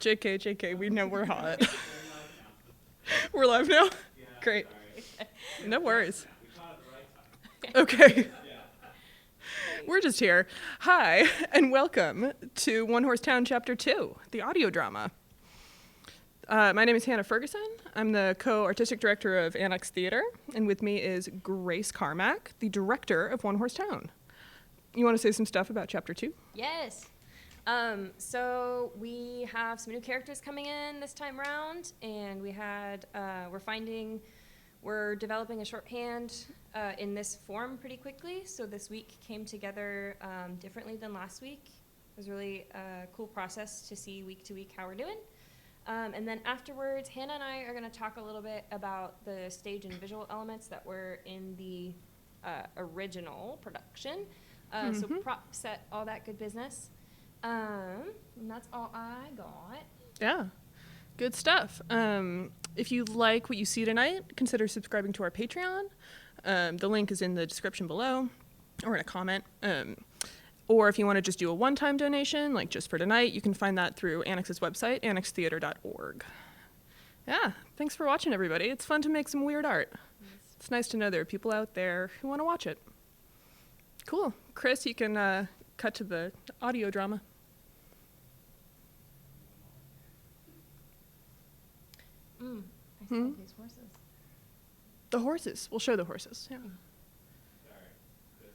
JK, we know we're hot. We're live now? Great. No worries. Okay. We're just here. Hi, and welcome to One Horse Town Chapter 2, the audio drama. My name is Hannah Ferguson. I'm the co-artistic director of Annex Theater, and with me is Grace Carmack, the director of One Horse Town. You want to say some stuff about Chapter 2? Yes. So we have some new characters coming in this time around, and we're developing a shorthand in this form pretty quickly. So this week came together differently than last week. It was really a cool process to see week to week how we're doing. And then afterwards, Hannah and I are going to talk a little bit about the stage and visual elements that were in the original production. So prop set, all that good business. And that's all I got. Yeah, good stuff. If you like what you see tonight, consider subscribing to our Patreon. The link is in the description below or in a comment. Or if you want to just do a one-time donation, like just for tonight, you can find that through Annex's website, annextheater.org. Yeah, thanks for watching, everybody. It's fun to make some weird art. It's nice to know there are people out there who want to watch it. Cool. Chris, you can cut to the audio drama. I saw these horses. The horses. We'll show the horses. Yeah. Sorry.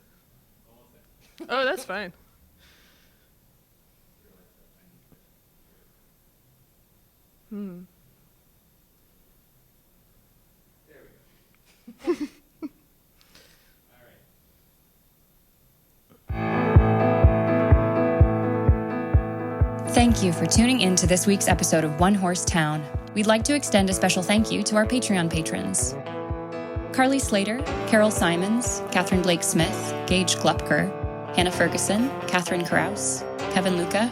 Oh, that's fine. There we go. Thank you for tuning in to this week's episode of One Horse Town. We'd like to extend a special thank you to our Patreon patrons. Carly Slater, Carol Simons, Catherine Blake Smith, Gage Gluepker, Hannah Ferguson, Catherine Krause, Kevin Luca,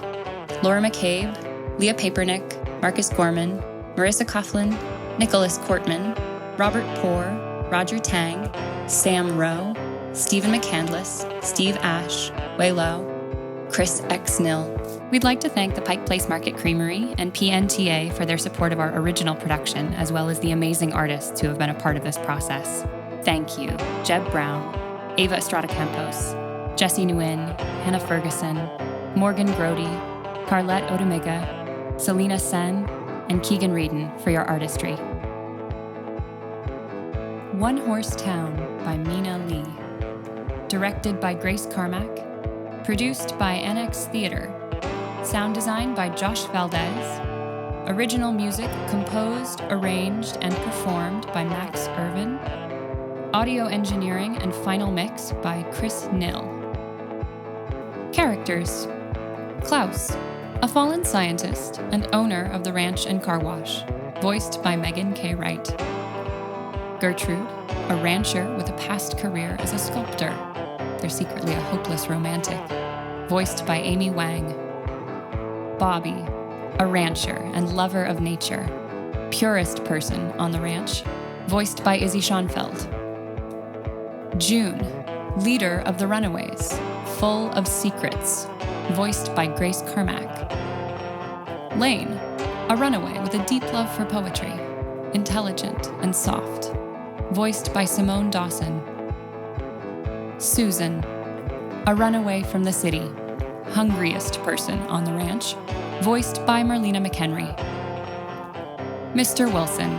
Laura McCabe, Leah Papernick, Marcus Gorman, Marissa Coughlin, Nicholas Cortman, Robert Poore, Roger Tang, Sam Rowe, Stephen McCandless, Steve Ash, Wei Lo, Chris X. Nill. We'd like to thank the Pike Place Market Creamery and PNTA for their support of our original production, as well as the amazing artists who have been a part of this process. Thank you, Jeb Brown, Ava Estrada Campos, Jesse Nguyen, Hannah Ferguson, Morgan Grody, Carlette Odemiga, Selena Sen, and Keegan Reedon for your artistry. One Horse Town by Mina Lee. Directed by Grace Carmack. Produced by Annex Theater. Sound design by Josh Valdez. Original music composed, arranged, and performed by Max Irvin. Audio engineering and final mix by Chris Nill. Characters. Klaus, a fallen scientist and owner of the ranch and car wash, voiced by Megan K. Wright. Gertrude, a rancher with a past career as a sculptor. They're secretly a hopeless romantic, voiced by Amy Wang. Bobby, a rancher and lover of nature, purest person on the ranch, voiced by Izzy Schoenfeld. June, leader of the Runaways, full of secrets, voiced by Grace Carmack. Lane, a runaway with a deep love for poetry, intelligent and soft, voiced by Simone Dawson. Susan, a runaway from the city, hungriest person on the ranch, voiced by Marlena McHenry. Mr. Wilson,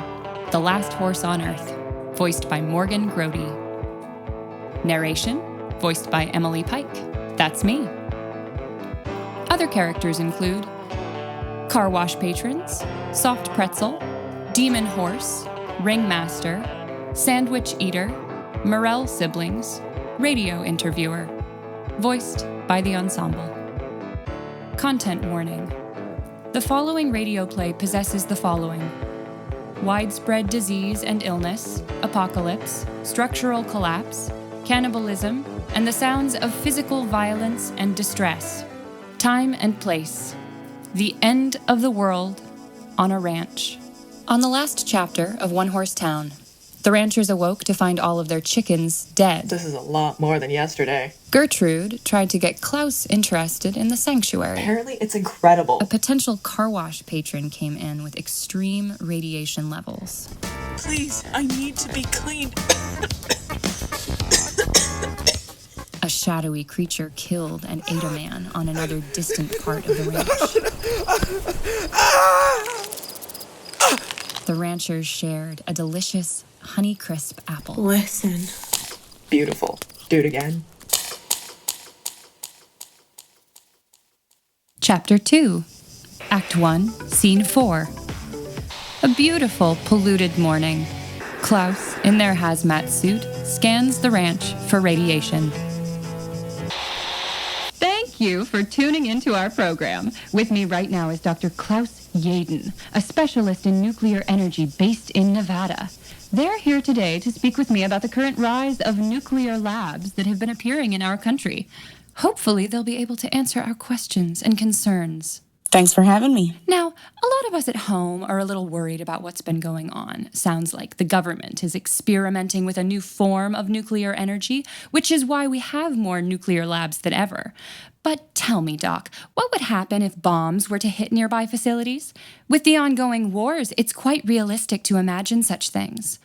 the last horse on earth, voiced by Morgan Grody. Narration, voiced by Emily Pike. That's me. Other characters include car wash patrons, soft pretzel, demon horse, ringmaster, sandwich eater, Morel siblings, radio interviewer, voiced by the ensemble. Content warning. The following radio play possesses the following: widespread disease and illness, apocalypse, structural collapse, cannibalism, and the sounds of physical violence and distress. Time and place. The end of the world on a ranch. On the last chapter of One Horse Town, the ranchers awoke to find all of their chickens dead. This is a lot more than yesterday. Gertrude tried to get Klaus interested in the sanctuary. Apparently, it's incredible. A potential car wash patron came in with extreme radiation levels. Please, I need to be cleaned. A shadowy creature killed and ate a man on another distant part of the ranch. The ranchers shared a delicious Honeycrisp apple. Listen. Beautiful. Do it again. Chapter 2, Act 1, Scene 4. A beautiful, polluted morning. Klaus, in their hazmat suit, scans the ranch for radiation. Thank you for tuning into our program. With me right now is Dr. Klaus Yaden, a specialist in nuclear energy based in Nevada. They're here today to speak with me about the current rise of nuclear labs that have been appearing in our country. Hopefully, they'll be able to answer our questions and concerns. Thanks for having me. Now, a lot of us at home are a little worried about what's been going on. Sounds like the government is experimenting with a new form of nuclear energy, which is why we have more nuclear labs than ever. But tell me, Doc, what would happen if bombs were to hit nearby facilities? With the ongoing wars, it's quite realistic to imagine such things.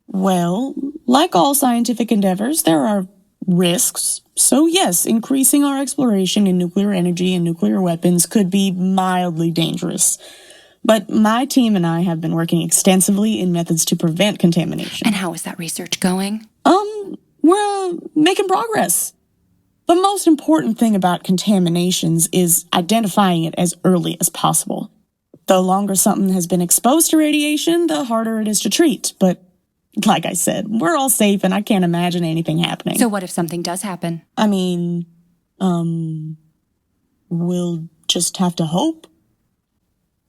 Well, like all scientific endeavors, there are risks. So yes, increasing our exploration in nuclear energy and nuclear weapons could be mildly dangerous. But my team and I have been working extensively in methods to prevent contamination. And how is that research going? We're making progress. The most important thing about contaminations is identifying it as early as possible. The longer something has been exposed to radiation, the harder it is to treat. But like I said, we're all safe and I can't imagine anything happening. So what if something does happen? I mean, we'll just have to hope.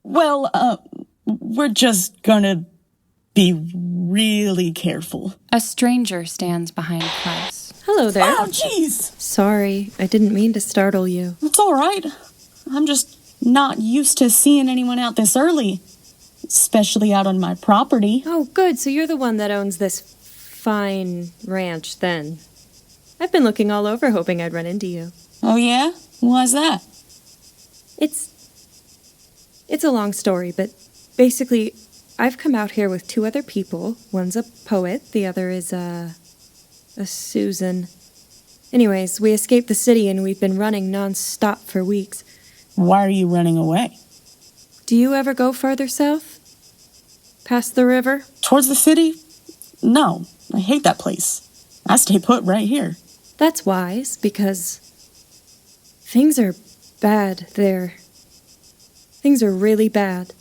Well, we're just gonna be really careful. A stranger stands behind Klaus. Hello there. Oh, jeez. Sorry, I didn't mean to startle you. It's all right. I'm just not used to seeing anyone out this early, especially out on my property. Oh, good. So you're the one that owns this fine ranch, then. I've been looking all over hoping I'd run into you. Oh, yeah? Why's that? It's a long story, but basically, I've come out here with two other people. One's a poet, the other is a Susan. Anyways, we escaped the city and we've been running non-stop for weeks. Why are you running away? Do you ever go farther south? Past the river? Towards the city? No, I hate that place. I stay put right here. That's wise, because things are bad there. Things are really bad.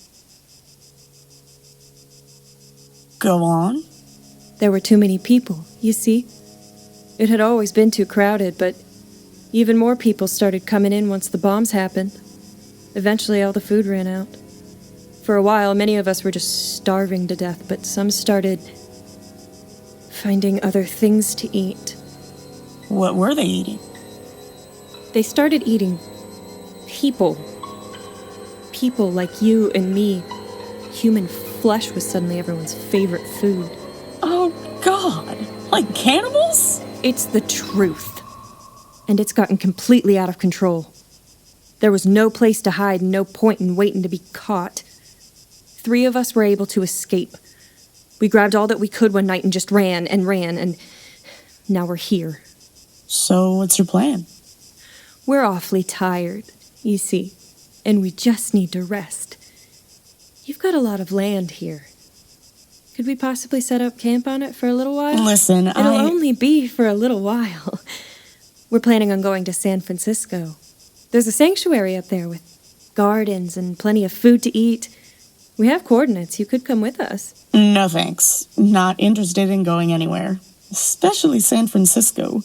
Go on. There were too many people, you see. It had always been too crowded, but even more people started coming in once the bombs happened. Eventually, all the food ran out. For a while, many of us were just starving to death, but some started finding other things to eat. What were they eating? They started eating people. People like you and me. Human flesh was suddenly everyone's favorite food. Oh, God. Like cannibals? It's the truth. And it's gotten completely out of control. There was no place to hide and no point in waiting to be caught. 3 of us were able to escape. We grabbed all that we could one night and just ran, and now we're here. So what's your plan? We're awfully tired, you see, and we just need to rest. You've got a lot of land here. Could we possibly set up camp on it for a little while? Listen, It'll only be for a little while. We're planning on going to San Francisco. There's a sanctuary up there with gardens and plenty of food to eat. We have coordinates. You could come with us. No thanks. Not interested in going anywhere. Especially San Francisco.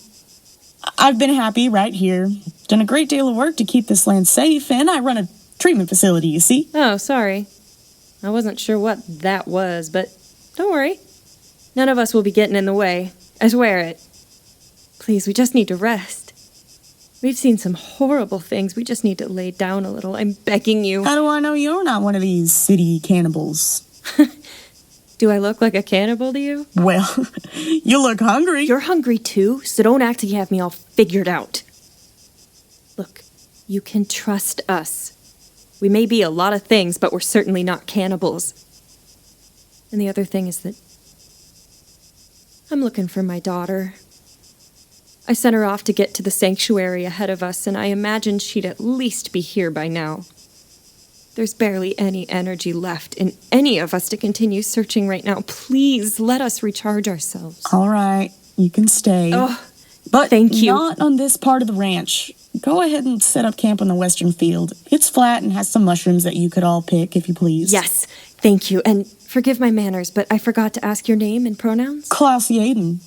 I've been happy right here. Done a great deal of work to keep this land safe, and I run a treatment facility, you see? Oh, sorry. I wasn't sure what that was, but don't worry. None of us will be getting in the way. I swear it. Please, we just need to rest. We've seen some horrible things. We just need to lay down a little. I'm begging you. How do I know you're not one of these city cannibals? Do I look like a cannibal to you? Well, you look hungry. You're hungry too, so don't act like you have me all figured out. Look, you can trust us. We may be a lot of things, but we're certainly not cannibals. And the other thing is that I'm looking for my daughter. I sent her off to get to the sanctuary ahead of us, and I imagined she'd at least be here by now. There's barely any energy left in any of us to continue searching right now. Please, let us recharge ourselves. All right, you can stay. Oh, but thank you. Not on this part of the ranch. Go ahead and set up camp on the western field. It's flat and has some mushrooms that you could all pick, if you please. Yes, thank you. And forgive my manners, but I forgot to ask your name and pronouns. Klaus Yaden.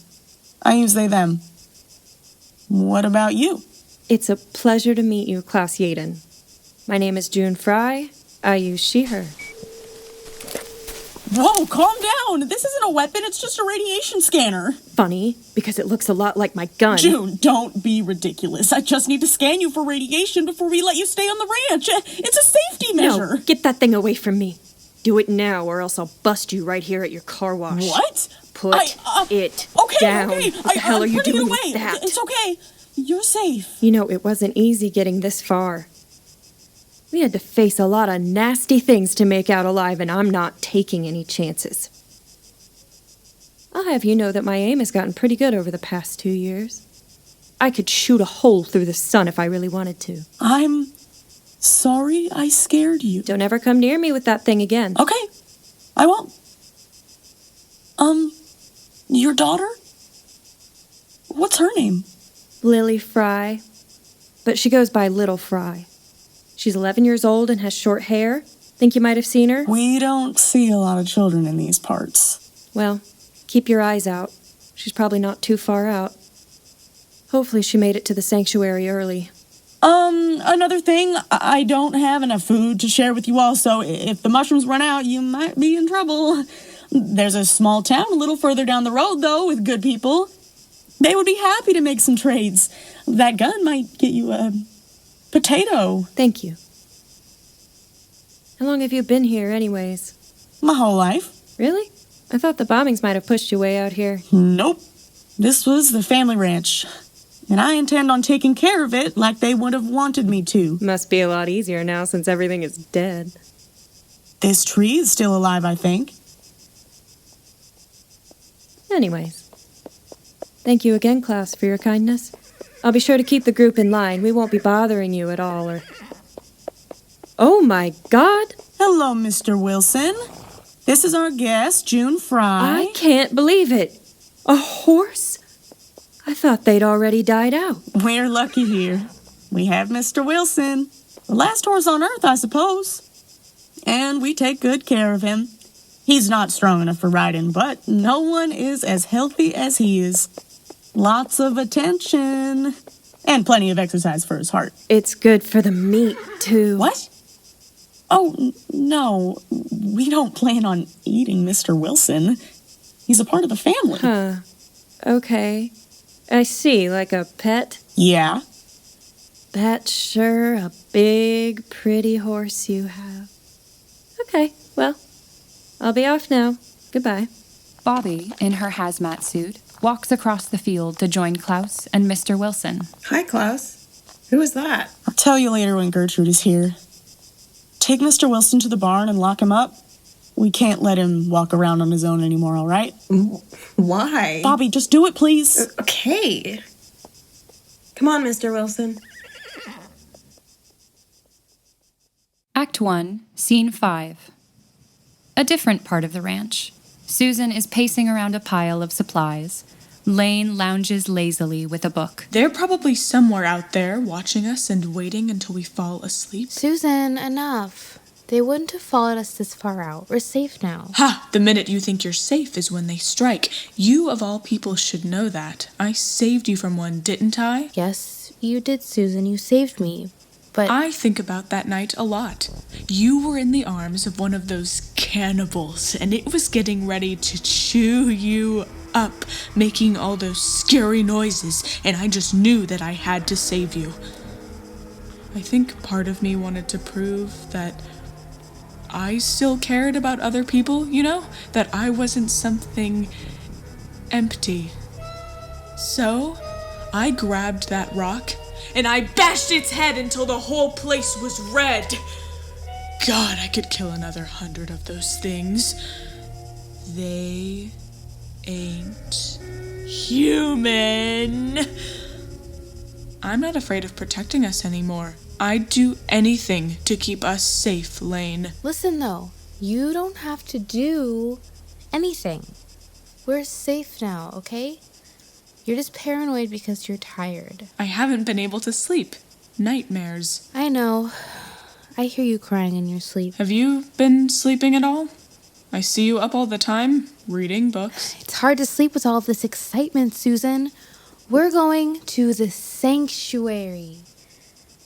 I use they, them. What about you? It's a pleasure to meet you, Klaus Yaden. My name is June Fry. I use she, her. Whoa, calm down. This isn't a weapon. It's just a radiation scanner. Funny, because it looks a lot like my gun. June, don't be ridiculous. I just need to scan you for radiation before we let you stay on the ranch. It's a safety measure. No, get that thing away from me. Do it now, or else I'll bust you right here at your car wash. What? Put it okay, down. Okay. What the hell are you putting it doing away. with that? It's okay. You're safe. You know, it wasn't easy getting this far. We had to face a lot of nasty things to make out alive, and I'm not taking any chances. I'll have you know that my aim has gotten pretty good over the past 2 years. I could shoot a hole through the sun if I really wanted to. I'm sorry I scared you. Don't ever come near me with that thing again. Okay, I won't. Your daughter? What's her name? Lily Fry. But she goes by Little Fry. She's 11 years old and has short hair. Think you might have seen her? We don't see a lot of children in these parts. Well, keep your eyes out. She's probably not too far out. Hopefully she made it to the sanctuary early. Another thing, I don't have enough food to share with you all, so if the mushrooms run out, you might be in trouble. There's a small town a little further down the road, though, with good people. They would be happy to make some trades. That gun might get you a potato. Thank you. How long have you been here, anyways? My whole life. Really? I thought the bombings might have pushed you way out here. Nope. This was the family ranch. And I intend on taking care of it like they would have wanted me to. Must be a lot easier now since everything is dead. This tree is still alive, I think. Anyways. Thank you again, Klaus, for your kindness. I'll be sure to keep the group in line. We won't be bothering you at all, or... Oh my God! Hello, Mr. Wilson. This is our guest, June Fry. I can't believe it. A horse? I thought they'd already died out. We're lucky here. We have Mr. Wilson. The last horse on Earth, I suppose. And we take good care of him. He's not strong enough for riding, but no one is as healthy as he is. Lots of attention. And plenty of exercise for his heart. It's good for the meat, too. What? Oh, no. We don't plan on eating Mr. Wilson. He's a part of the family. Huh. Okay. I see, like a pet? Yeah. That's sure a big, pretty horse you have. Okay, well, I'll be off now. Goodbye. Bobby, in her hazmat suit, walks across the field to join Klaus and Mr. Wilson. Hi, Klaus. Who is that? I'll tell you later when Gertrude is here. Take Mr. Wilson to the barn and lock him up. We can't let him walk around on his own anymore, all right? Why? Bobby, just do it, please. Okay. Come on, Mr. Wilson. Act 1, Scene 5. A different part of the ranch. Susan is pacing around a pile of supplies. Lane lounges lazily with a book. They're probably somewhere out there watching us and waiting until we fall asleep. Susan, enough. They wouldn't have followed us this far out. We're safe now. Ha! The minute you think you're safe is when they strike. You, of all people, should know that. I saved you from one, didn't I? Yes, you did, Susan. You saved me. But I think about that night a lot. You were in the arms of one of those cannibals, and it was getting ready to chew you up, making all those scary noises, and I just knew that I had to save you. I think part of me wanted to prove that I still cared about other people, you know? That I wasn't something empty. So, I grabbed that rock and I bashed its head until the whole place was red. God, I could kill another 100 of those things. They ain't human. I'm not afraid of protecting us anymore. I'd do anything to keep us safe, Lane. Listen, though, you don't have to do anything. We're safe now, okay? You're just paranoid because you're tired. I haven't been able to sleep. Nightmares. I know. I hear you crying in your sleep. Have you been sleeping at all? I see you up all the time, reading books. It's hard to sleep with all of this excitement, Susan. We're going to the sanctuary.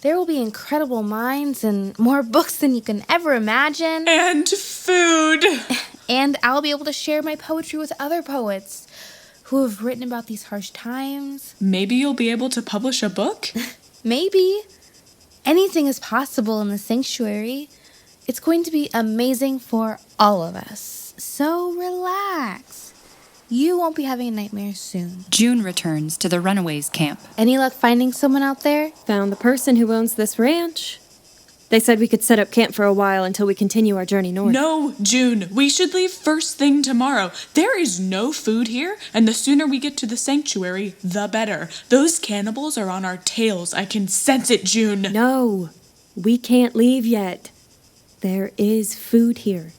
There will be incredible minds and more books than you can ever imagine. And food. And I'll be able to share my poetry with other poets who have written about these harsh times. Maybe you'll be able to publish a book? Maybe. Anything is possible in the sanctuary. It's going to be amazing for all of us. So relax. You won't be having nightmares soon. June returns to the runaways camp. Any luck finding someone out there? Found the person who owns this ranch. They said we could set up camp for a while until we continue our journey north. No, June. We should leave first thing tomorrow. There is no food here, and the sooner we get to the sanctuary, the better. Those cannibals are on our tails. I can sense it, June. No, we can't leave yet. There is food here.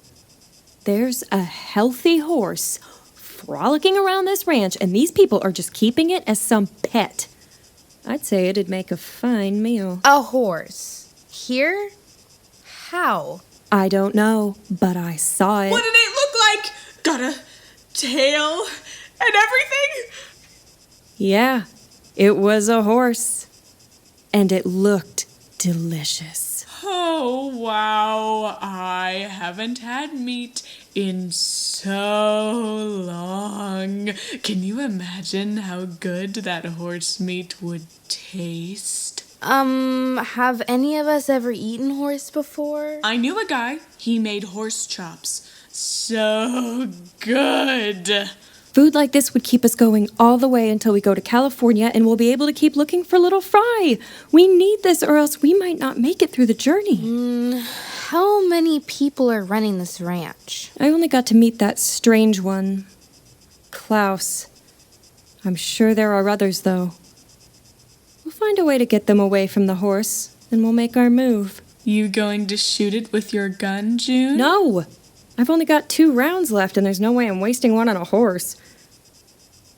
There's a healthy horse frolicking around this ranch, and these people are just keeping it as some pet. I'd say it'd make a fine meal. A horse. Here? How? I don't know, but I saw it. What did it look like? Got a tail and everything? Yeah, it was a horse. And it looked delicious. Oh, wow. I haven't had meat in so long. Can you imagine how good that horse meat would taste? Have any of us ever eaten horse before? I knew a guy. He made horse chops. So good. Food like this would keep us going all the way until we go to California, and we'll be able to keep looking for little Fry. We need this, or else we might not make it through the journey. How many people are running this ranch? I only got to meet that strange one, Klaus. I'm sure there are others, though. We'll find a way to get them away from the horse, and we'll make our move. You going to shoot it with your gun, June? No! I've only got 2 rounds left, and there's no way I'm wasting one on a horse.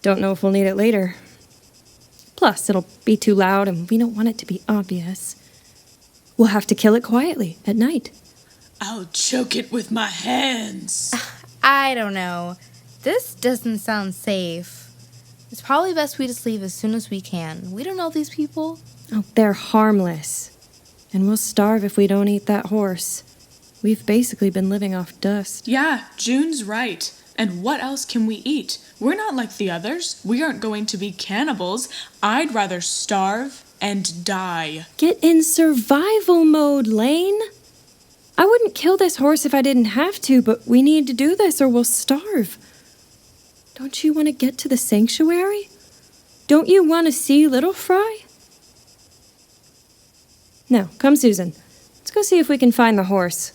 Don't know if we'll need it later. Plus, it'll be too loud, and we don't want it to be obvious. We'll have to kill it quietly, at night. I'll choke it with my hands. I don't know. This doesn't sound safe. It's probably best we just leave as soon as we can. We don't know these people. Oh, they're harmless. And we'll starve if we don't eat that horse. We've basically been living off dust. Yeah, June's right. And what else can we eat? We're not like the others. We aren't going to be cannibals. I'd rather starve and die. Get in survival mode, Lane. I wouldn't kill this horse if I didn't have to, but we need to do this or we'll starve. Don't you want to get to the sanctuary? Don't you want to see Little Fry? No, come, Susan. Let's go see if we can find the horse.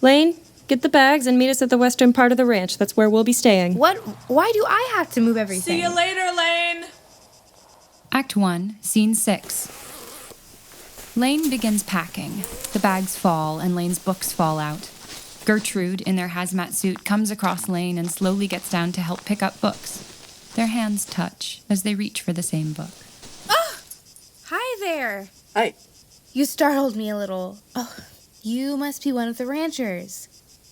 Lane, get the bags and meet us at the western part of the ranch. That's where we'll be staying. What? Why do I have to move everything? See you later, Lane. Act 1, Scene 6. Lane begins packing. The bags fall and Lane's books fall out. Gertrude, in their hazmat suit, comes across Lane and slowly gets down to help pick up books. Their hands touch as they reach for the same book. Oh! Hi there. Hi. You startled me a little. Oh, you must be one of the ranchers.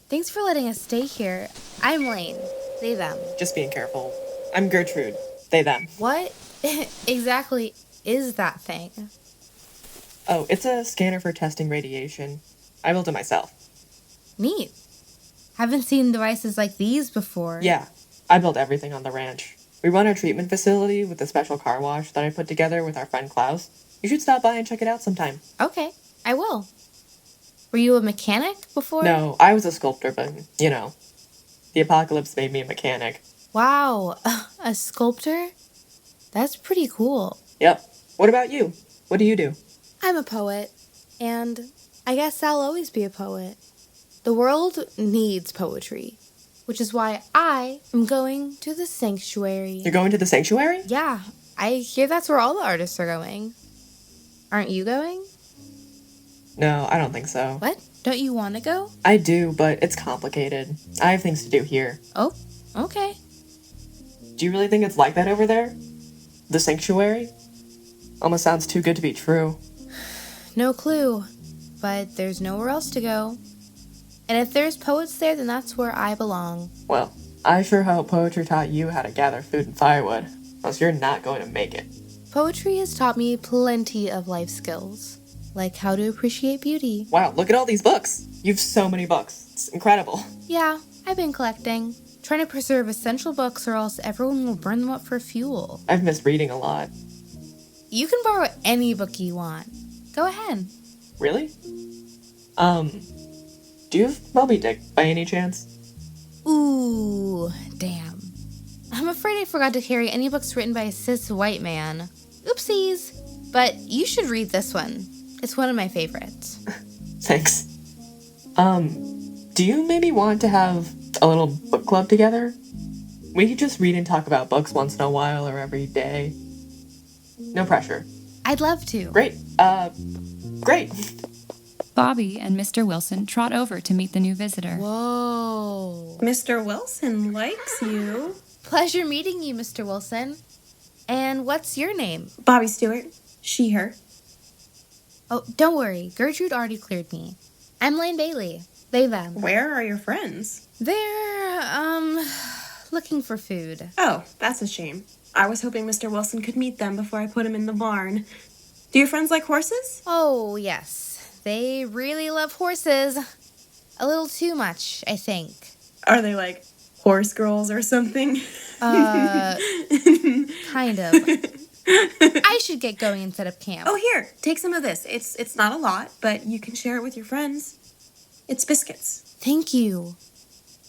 Thanks for letting us stay here. I'm Lane. They, them. Just being careful. I'm Gertrude. They, them. What exactly is that thing? Oh, it's a scanner for testing radiation. I built it myself. Neat. Haven't seen devices like these before. Yeah, I built everything on the ranch. We run a treatment facility with a special car wash that I put together with our friend Klaus. You should stop by and check it out sometime. Okay, I will. Were you a mechanic before? No, I was a sculptor, but, the apocalypse made me a mechanic. Wow, a sculptor? That's pretty cool. Yep. What about you? What do you do? I'm a poet, and I guess I'll always be a poet. The world needs poetry, which is why I am going to the sanctuary. You're going to the sanctuary? Yeah, I hear that's where all the artists are going. Aren't you going? No, I don't think so. What? Don't you want to go? I do, but it's complicated. I have things to do here. Oh, okay. Do you really think it's like that over there? The sanctuary? Almost sounds too good to be true. No clue, but there's nowhere else to go. And if there's poets there, then that's where I belong. Well, I sure hope poetry taught you how to gather food and firewood, else you're not going to make it. Poetry has taught me plenty of life skills, like how to appreciate beauty. Wow, look at all these books. You've so many books. It's incredible. Yeah, I've been collecting, trying to preserve essential books or else everyone will burn them up for fuel. I've missed reading a lot. You can borrow any book you want. Go ahead. Really? Do you have Moby Dick by any chance? Ooh, damn. I'm afraid I forgot to carry any books written by a cis white man. Oopsies. But you should read this one. It's one of my favorites. Thanks. Do you maybe want to have a little book club together? We could just read and talk about books once in a while or every day. No pressure. I'd love to. Great. Great. Bobby and Mr. Wilson trot over to meet the new visitor. Whoa. Mr. Wilson likes you. Pleasure meeting you, Mr. Wilson. And what's your name? Bobby Stewart. She, her. Oh, don't worry. Gertrude already cleared me. I'm Lane Bailey. They, them. Where are your friends? They're, looking for food. Oh, that's a shame. I was hoping Mr. Wilson could meet them before I put him in the barn. Do your friends like horses? Oh, yes. They really love horses. A little too much, I think. Are they like horse girls or something? Kind of. I should get going and set up camp. Oh, here, take some of this. It's not a lot, but you can share it with your friends. It's biscuits. Thank you.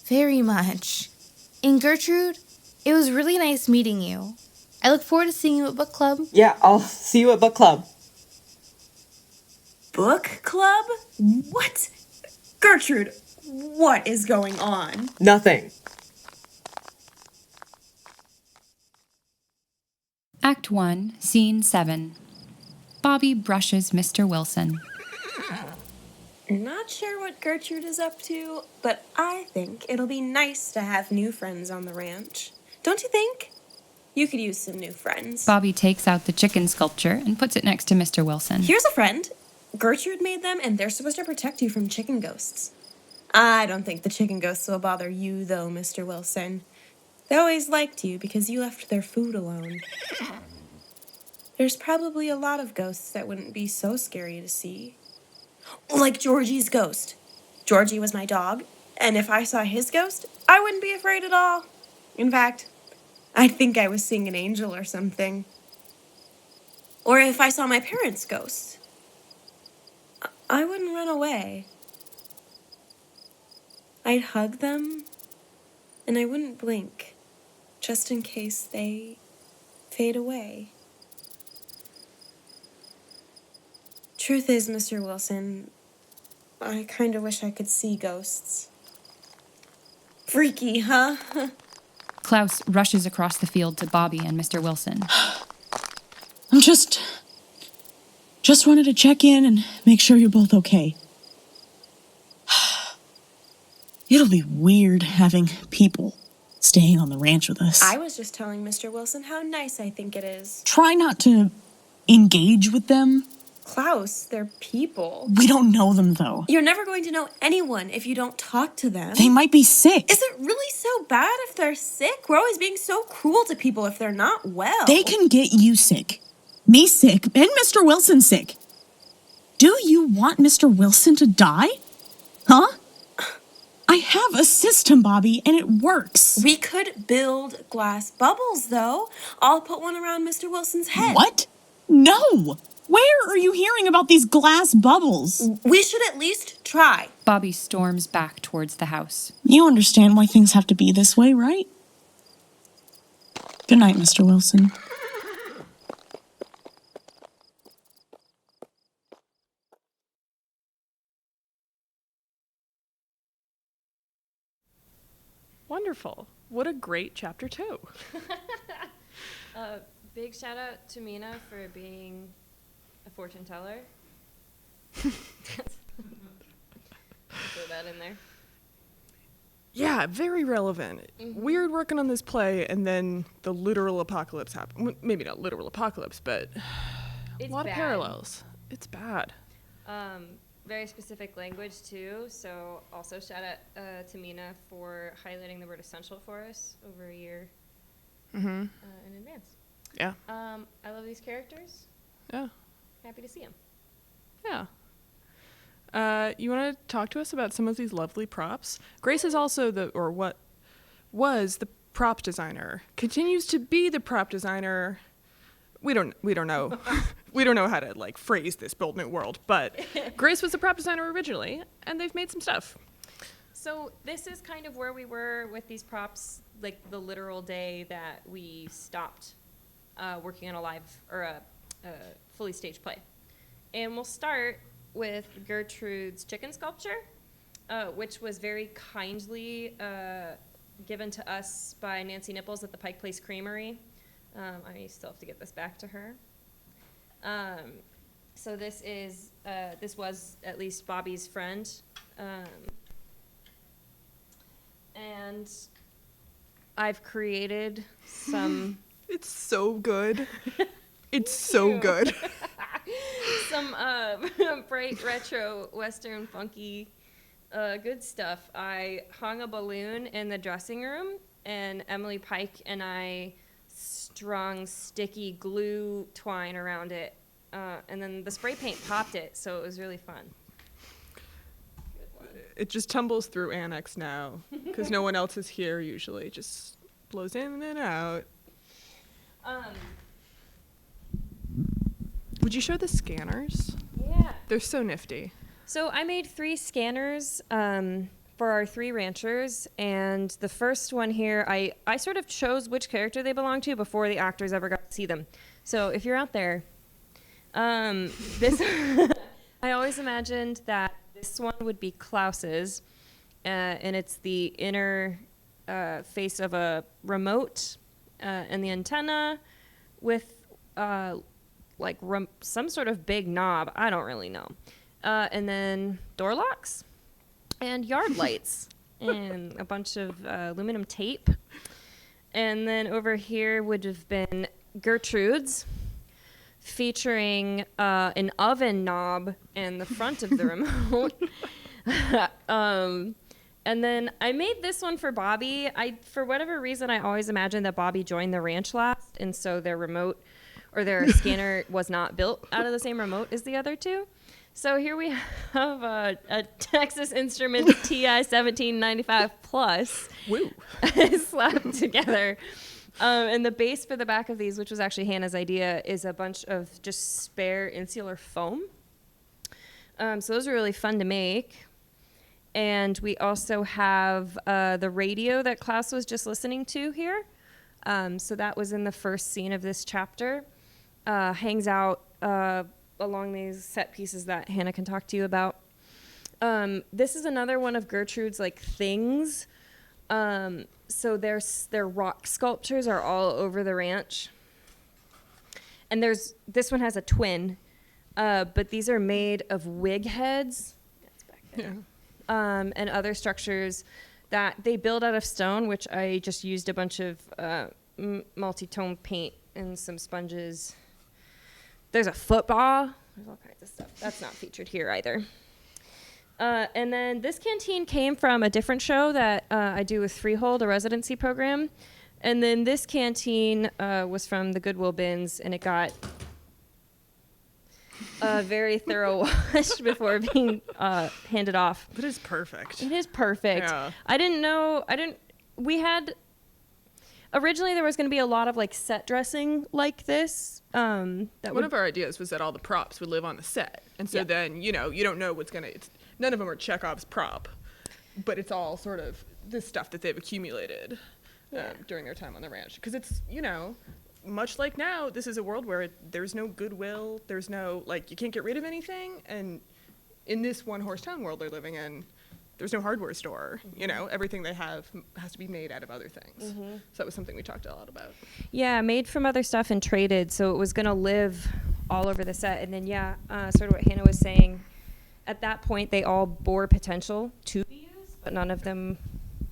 Very much. And Gertrude, it was really nice meeting you. I look forward to seeing you at book club. Yeah, I'll see you at book club. Book club? What? Gertrude, what is going on? Nothing. Act 1, Scene 7. Bobby brushes Mr. Wilson. Not sure what Gertrude is up to, but I think it'll be nice to have new friends on the ranch. Don't you think? You could use some new friends. Bobby takes out the chicken sculpture and puts it next to Mr. Wilson. Here's a friend. Gertrude made them, and they're supposed to protect you from chicken ghosts. I don't think the chicken ghosts will bother you, though, Mr. Wilson. They always liked you because you left their food alone. There's probably a lot of ghosts that wouldn't be so scary to see. Like Georgie's ghost. Georgie was my dog, and if I saw his ghost, I wouldn't be afraid at all. In fact, I think I was seeing an angel or something. Or if I saw my parents' ghost, I wouldn't run away. I'd hug them, and I wouldn't blink, just in case they fade away. Truth is, Mr. Wilson, I kind of wish I could see ghosts. Freaky, huh? Klaus rushes across the field to Bobby and Mr. Wilson. I'm just wanted to check in and make sure you're both okay. It'll be weird having people staying on the ranch with us. I was just telling Mr. Wilson how nice I think it is. Try not to engage with them. Klaus, they're people. We don't know them, though. You're never going to know anyone if you don't talk to them. They might be sick. Is it really so bad if they're sick? We're always being so cruel to people if they're not well. They can get you sick, me sick, and Mr. Wilson sick. Do you want Mr. Wilson to die? Huh? I have a system, Bobby, and it works. We could build glass bubbles, though. I'll put one around Mr. Wilson's head. What? No! Where are you hearing about these glass bubbles? We should at least try. Bobby storms back towards the house. You understand why things have to be this way, right? Good night, Mr. Wilson. Wonderful. What a great chapter 2. Big shout out to Mina for being a fortune teller. Throw that in there. Yeah, very relevant. Weird working on this play, and then the literal apocalypse happened. Maybe not literal apocalypse, but It's a lot bad. of parallels. It's bad. Very specific language too. So also shout out to Mina for highlighting the word essential for us over a year in advance. Yeah. I love these characters. Yeah. Happy to see them. Yeah. You want to talk to us about some of these lovely props? Grace is also what was the prop designer, continues to be the prop designer. We don't know. We don't know how to like phrase this bold new world, but Grace was the prop designer originally, and they've made some stuff. So this is kind of where we were with these props, like the literal day that we stopped working on a live or a fully staged play. And we'll start with Gertrude's chicken sculpture, which was very kindly given to us by Nancy Nipples at the Pike Place Creamery. I still have to get this back to her. So this was at least Bobby's friend. And I've created some... It's so good. It's so good. Some bright retro Western funky good stuff. I hung a balloon in the dressing room, and Emily Pike and I strung sticky glue twine around it, and then the spray paint popped it, so it was really fun. It just tumbles through Annex now because no one else is here usually. It just blows in and out. Would you show the scanners? Yeah. They're so nifty. So I made 3 scanners for our 3 ranchers, and the first one here, I sort of chose which character they belong to before the actors ever got to see them. So if you're out there, this I always imagined that this one would be Klaus's, and it's the inner face of a remote and the antenna with some sort of big knob. I don't really know. And then door locks and yard lights and a bunch of aluminum tape. And then over here would have been Gertrude's, featuring an oven knob and the front of the remote. And then I made this one for Bobby. For whatever reason, I always imagined that Bobby joined the ranch last, and so their remote or their scanner was not built out of the same remote as the other 2. So here we have a Texas Instruments TI 1795 Plus slapped together. And the base for the back of these, which was actually Hannah's idea, is a bunch of just spare insular foam. So those are really fun to make. And we also have the radio that Klaus was just listening to here. So that was in the first scene of this chapter. Hangs out along these set pieces that Hannah can talk to you about. This is another one of Gertrude's things. So their rock sculptures are all over the ranch. And this one has a twin, but these are made of wig heads. That's back there. Yeah. And other structures that they build out of stone, which I just used a bunch of multi-tone paint and some sponges. There's a football. There's all kinds of stuff. That's not featured here either. And then this canteen came from a different show that I do with Freehold, a residency program. And then this canteen was from the Goodwill bins, and it got a very thorough wash before being handed off. It is perfect. It is perfect. Yeah. Originally, there was going to be a lot of like set dressing like this. One of our ideas was that all the props would live on the set, and so Yeah. then you don't know what's gonna. None of them are Chekhov's prop, but it's all sort of this stuff that they've accumulated during their time on the ranch. Because it's much like now, this is a world where there's no goodwill, there's no you can't get rid of anything, and in this one horse town world they're living in, there's no hardware store. Everything they have has to be made out of other things. So that was something we talked a lot about. Yeah, made from other stuff and traded, so it was going to live all over the set. And then, sort of what Hannah was saying, at that point, they all bore potential to be used, but none of them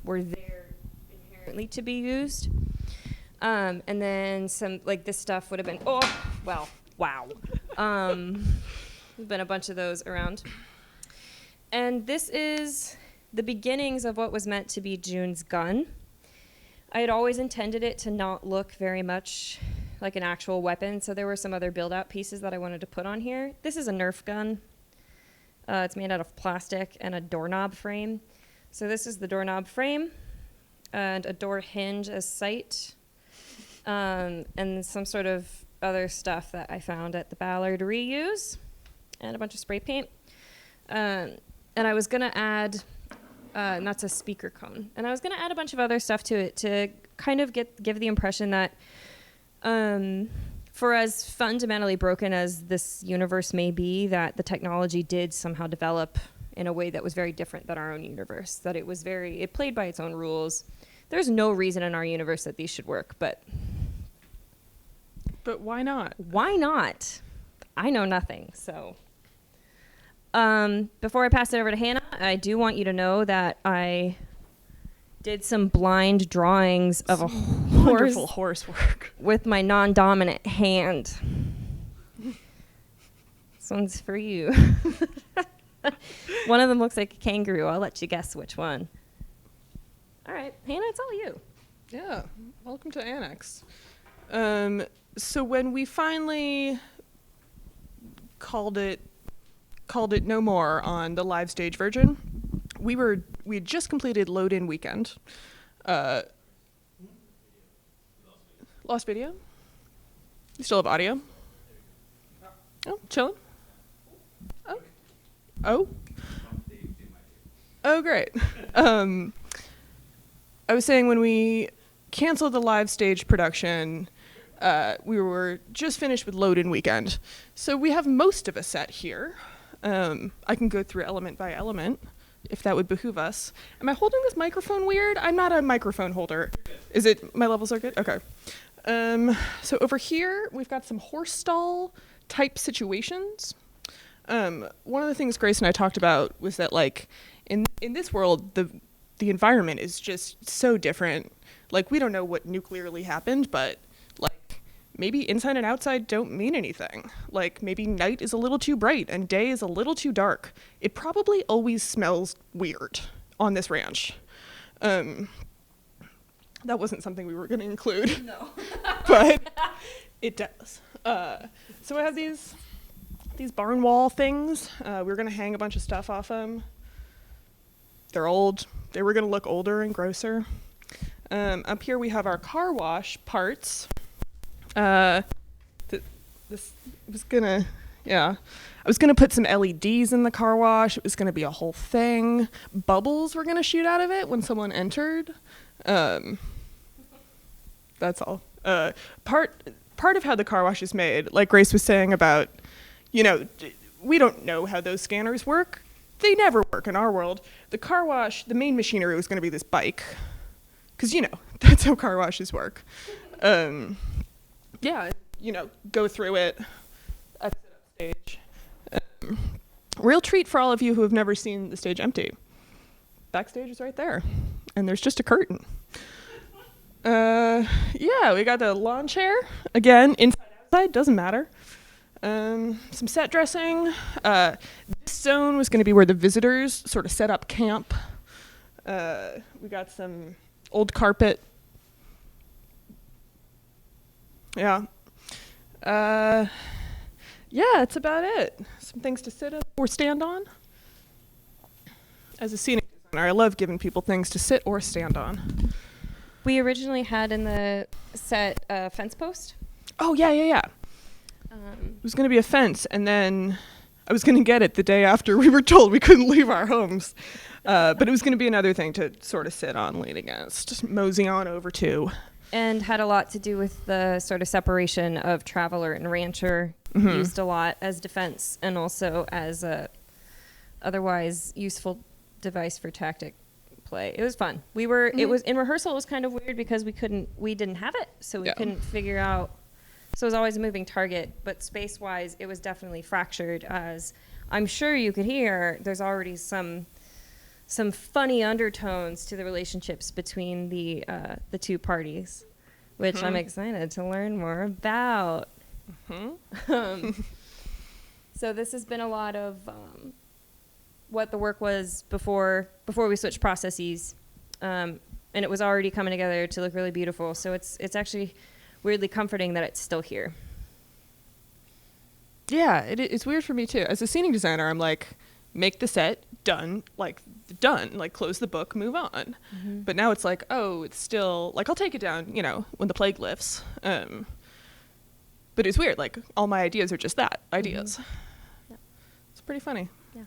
were there inherently to be used. And then some, this stuff would have been, wow. There's been a bunch of those around. And this is the beginnings of what was meant to be June's gun. I had always intended it to not look very much like an actual weapon, so there were some other build-out pieces that I wanted to put on here. This is a Nerf gun. It's made out of plastic and a doorknob frame. So this is the doorknob frame and a door hinge as sight, and some sort of other stuff that I found at the Ballard reuse, and a bunch of spray paint. And I was going to add, and that's a speaker cone, and I was going to add a bunch of other stuff to it to kind of give the impression that for as fundamentally broken as this universe may be, that the technology did somehow develop in a way that was very different than our own universe, that it played by its own rules. There's no reason in our universe that these should work, but why not? Why not? I know nothing, so... Before I pass it over to Hannah, I do want you to know that I did some blind drawings of a Wonderful horse work with my non-dominant hand. This one's for you. One of them looks like a kangaroo. I'll let you guess which one. All right, Hannah, it's all you. Yeah, welcome to Annex. So when we finally called it no more on the live stage version, we had just completed load-in weekend. Lost video? You still have audio? Oh, chilling? Oh, great. I was saying when we canceled the live stage production, we were just finished with load-in weekend. So we have most of a set here. I can go through element by element, if that would behoove us. Am I holding this microphone weird? I'm not a microphone holder. Is it, my levels are good? Okay. So over here, we've got some horse stall type situations. One of the things Grace and I talked about was that in this world, the environment is just so different. We don't know what nuclearly happened, but maybe inside and outside don't mean anything. Maybe night is a little too bright and day is a little too dark. It probably always smells weird on this ranch. That wasn't something we were going to include. No. But it does. So I have these barn wall things. We're going to hang a bunch of stuff off them. They're old. They were going to look older and grosser. Up here we have our car wash parts. I was gonna put some LEDs in the car wash. It was gonna be a whole thing. Bubbles were gonna shoot out of it when someone entered. That's all. Part of how the car wash is made, like Grace was saying about, we don't know how those scanners work. They never work in our world. The car wash, the main machinery was gonna be this bike, because that's how car washes work. Go through it, exit up stage. Real treat for all of you who have never seen the stage empty. Backstage is right there, and there's just a curtain. We got the lawn chair. Again, inside, outside, doesn't matter. Some set dressing. This zone was going to be where the visitors sort of set up camp. We got some old carpet. Yeah. That's about it. Some things to sit up or stand on. As a scenic designer, I love giving people things to sit or stand on. We originally had in the set a fence post. Oh, yeah. It was going to be a fence, and then I was going to get it the day after we were told we couldn't leave our homes. But it was going to be another thing to sort of sit on, lean against, mosey on over to. And had a lot to do with the sort of separation of traveler and rancher, used a lot as defense and also as a otherwise useful device for tactic play. It was fun. It was in rehearsal. It was kind of weird because we didn't have it, so we couldn't figure out. So it was always a moving target, but space-wise, it was definitely fractured. As I'm sure you could hear, there's already some funny undertones to the relationships between the two parties, which I'm excited to learn more about. So this has been a lot of what the work was before we switched processes, and it was already coming together to look really beautiful. So it's actually weirdly comforting that it's still here. Yeah, it's weird for me too. As a scening designer, I'm like, make the set, done, like close the book, move on. But now it's like, oh, it's still, like, I'll take it down, when the plague lifts. But it's weird, like, all my ideas are just that, ideas. Yeah. It's pretty funny. Yeah.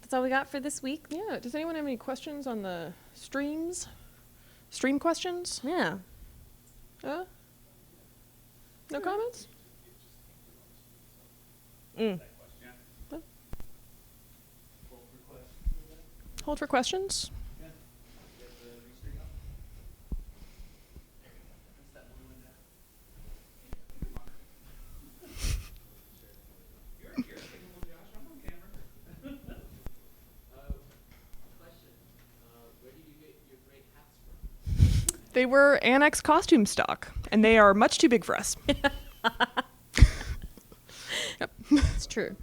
That's all we got for this week. Yeah, does anyone have any questions on the streams? Stream questions? Yeah. No comments? Hold for questions. They were Annex costume stock, and they are much too big for us. Yep. It's true.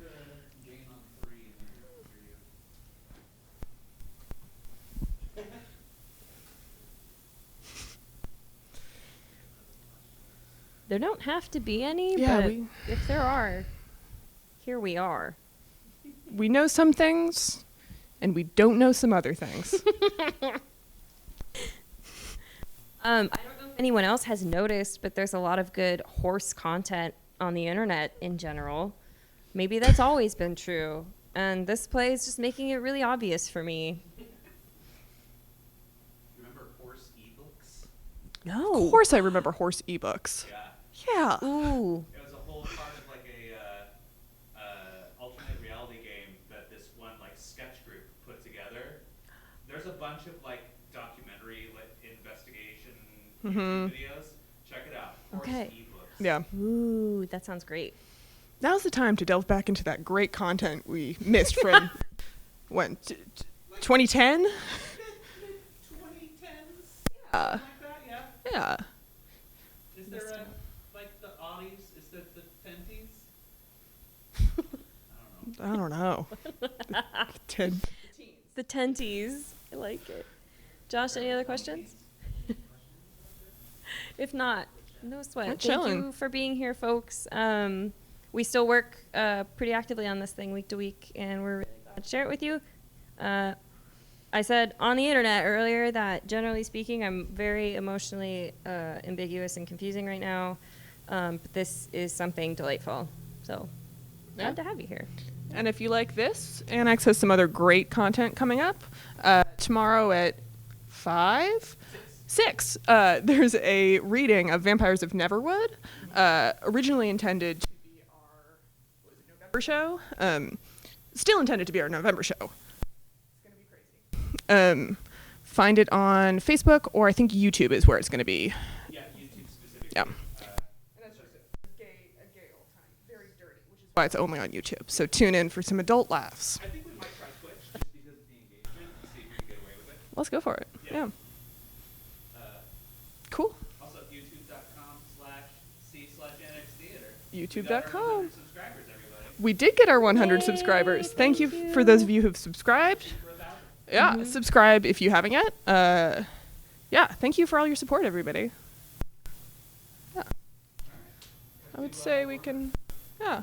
There don't have to be any, but if there are, here we are. We know some things, and we don't know some other things. I don't know if anyone else has noticed, but there's a lot of good horse content on the internet in general. Maybe that's always been true, and this play is just making it really obvious for me. Remember horse ebooks? No. Of course I remember horse ebooks. Yeah. Ooh. It was a whole part of like a alternate reality game that this one like sketch group put together. There's a bunch of like documentary investigation videos. Check it out. Horse ebooks. Yeah. Ooh, that sounds great. Now's the time to delve back into that great content we missed from when 2010. 2010s. Yeah. Like that, yeah. Yeah. Is there like the Audis? Is there the Tenties? I don't know. The tenties. I like it. Josh, any other questions? If not, no sweat. Thank you for being here, folks. We still work pretty actively on this thing week to week, and we're really glad to share it with you. I said on the internet earlier that generally speaking, I'm very emotionally ambiguous and confusing right now, but this is something delightful. So glad to have you here. And if you like this, Annex has some other great content coming up. Tomorrow at 6, there's a reading of Vampires of Neverwood, originally intended to be our November show. Still intended to be our November show. It's going to be crazy. Find it on Facebook, or I think YouTube is where it's going to be. Yeah, YouTube specifically. Yeah. And that's just a gay old time. Very dirty, which is why it's only on YouTube. So tune in for some adult laughs. I think we might try Twitch just because of the engagement to see if we can get away with it. Let's go for it. Yeah. Cool. Also, youtube.com/c/NXtheater. YouTube.com. Subscribers, everybody. We did get our 100 subscribers. Thank you for those of you who've subscribed. Yeah, subscribe if you haven't yet. Yeah, thank you for all your support, everybody. Yeah. I would say we can, yeah.